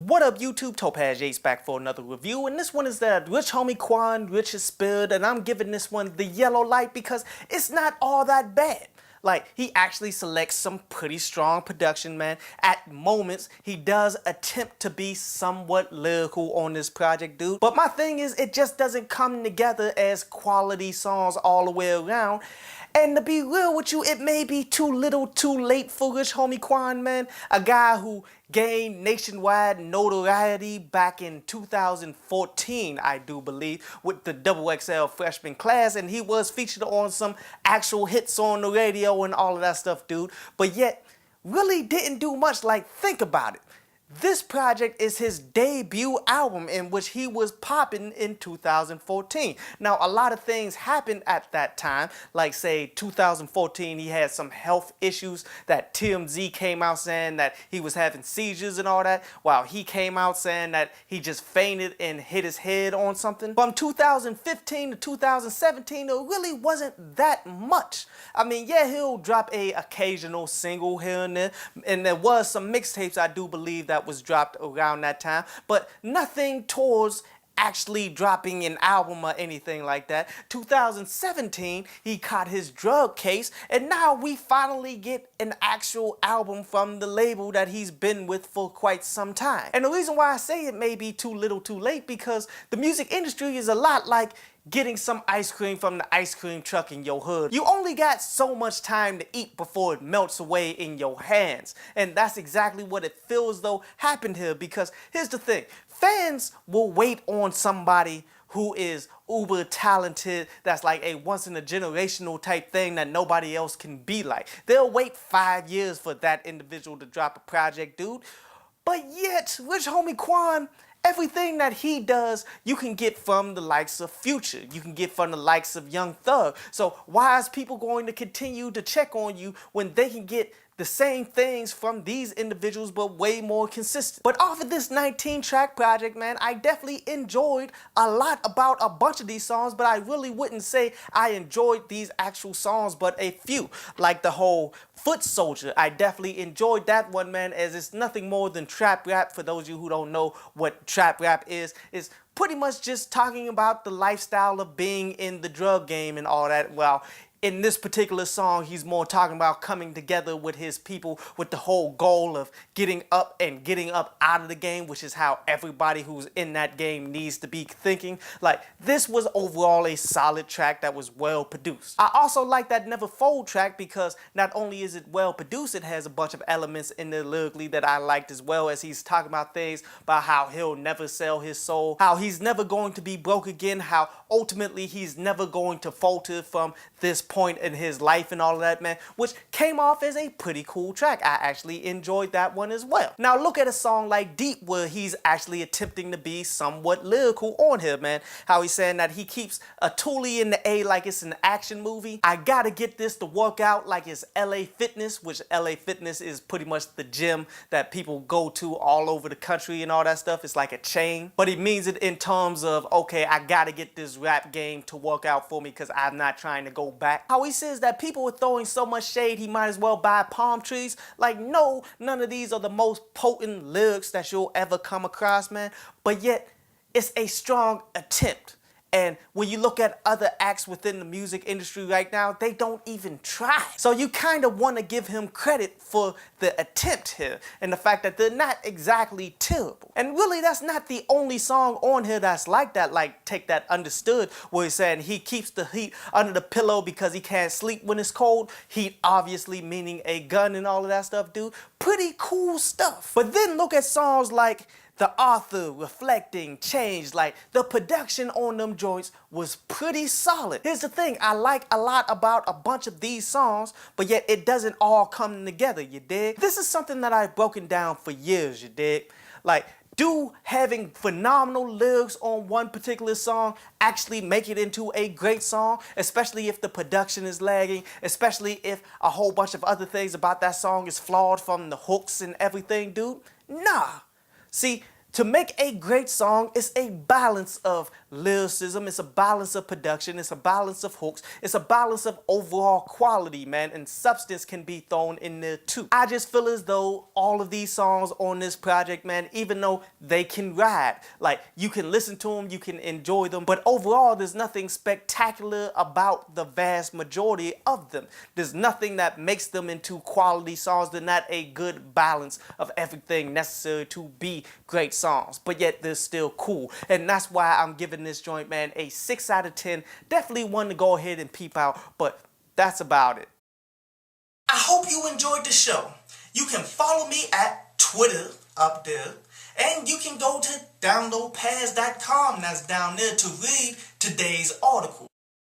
What up YouTube, Topaz Yates back for another review, and this one is that rich homie Quan, Rich is spilled, and I'm giving this one the yellow light because it's not all that bad. Like, he actually selects some pretty strong production, man. At moments, he does attempt to be somewhat lyrical on this project, dude. But my thing is, it just doesn't come together as quality songs all the way around. And to be real with you, it may be too little too late for rich homie Quan, man. A guy who gained nationwide notoriety back in 2014, I do believe, with the XXL freshman class, and he was featured on some actual hits on the radio and all of that stuff, dude. But yet, really didn't do much. Like, think about it. This project is his debut album in which he was popping in 2014. Now, a lot of things happened at that time. Like, say, 2014, he had some health issues that TMZ came out saying that he was having seizures and all that, while he came out saying that he just fainted and hit his head on something. From 2015 to 2017, there really wasn't that much. I mean, yeah, he'll drop a occasional single here and there, and there was some mixtapes, I do believe, that was dropped around that time, but nothing towards actually dropping an album or anything like that. 2017, he caught his drug case, and now we finally get an actual album from the label that he's been with for quite some time. And the reason why I say it may be too little too late, because the music industry is a lot like getting some ice cream from the ice cream truck in your hood. You only got so much time to eat before it melts away in your hands. And that's exactly what it feels though happened here, because here's the thing. Fans will wait on somebody who is uber talented, that's like a once in a generational type thing that nobody else can be like. They'll wait 5 years for that individual to drop a project, dude. But yet, rich homie Quan, everything that he does, you can get from the likes of Future. You can get from the likes of Young Thug. So why is people going to continue to check on you when they can get the same things from these individuals but way more consistent? But off of this 19-track project, man, I definitely enjoyed a lot about a bunch of these songs, but I really wouldn't say I enjoyed these actual songs, but a few. Like the whole Foot Soldier, I definitely enjoyed that one, man, as it's nothing more than trap rap. For those of you who don't know what trap rap is pretty much just talking about the lifestyle of being in the drug game and all that. Well, in this particular song, he's more talking about coming together with his people with the whole goal of getting up and getting up out of the game, which is how everybody who's in that game needs to be thinking. Like, this was overall a solid track that was well produced. I also like that Never Fold track because not only is it well produced, it has a bunch of elements in there lyrically that I liked as well, as he's talking about things about how he'll never sell his soul, how he's never going to be broke again, how ultimately he's never going to falter from this point in his life and all of that, man, which came off as a pretty cool track. I actually enjoyed that one as well. Now look at a song like Deep, where he's actually attempting to be somewhat lyrical on here, man. How he's saying that he keeps a toolie in the A like it's an action movie. I gotta get this to work out like it's LA Fitness, which LA Fitness is pretty much the gym that people go to all over the country and all that stuff. It's like a chain, but he means it in terms of, okay, I gotta get this rap game to work out for me because I'm not trying to go back. How he says that people are throwing so much shade he might as well buy palm trees. Like, no, none of these are the most potent lyrics that you'll ever come across, man. But yet, it's a strong attempt. And when you look at other acts within the music industry right now, they don't even try. So you kind of want to give him credit for the attempt here and the fact that they're not exactly terrible. And really, that's not the only song on here that's like that. Like, take that Understood, where he's saying he keeps the heat under the pillow because he can't sleep when it's cold. Heat obviously meaning a gun and all of that stuff, dude. Pretty cool stuff. But then look at songs like The Author, Reflecting, Change. Like, the production on them joints was pretty solid. Here's the thing, I like a lot about a bunch of these songs, but yet it doesn't all come together, you dig? This is something that I've broken down for years, you dig? Like, do having phenomenal lyrics on one particular song actually make it into a great song? Especially if the production is lagging, especially if a whole bunch of other things about that song is flawed from the hooks and everything, dude? Nah. See, to make a great song, it's a balance of lyricism, it's a balance of production, it's a balance of hooks, it's a balance of overall quality, man, and substance can be thrown in there too. I just feel as though all of these songs on this project, man, even though they can ride, like you can listen to them, you can enjoy them, but overall there's nothing spectacular about the vast majority of them. There's nothing that makes them into quality songs. They're not a good balance of everything necessary to be great songs, but yet they're still cool, and that's why I'm giving this joint, man, a 6 out of 10. Definitely one to go ahead and peep out, but that's about it. I hope you enjoyed the show. You can follow me at Twitter up there, and you can go to downloadpads.com, that's down there, to read today's article.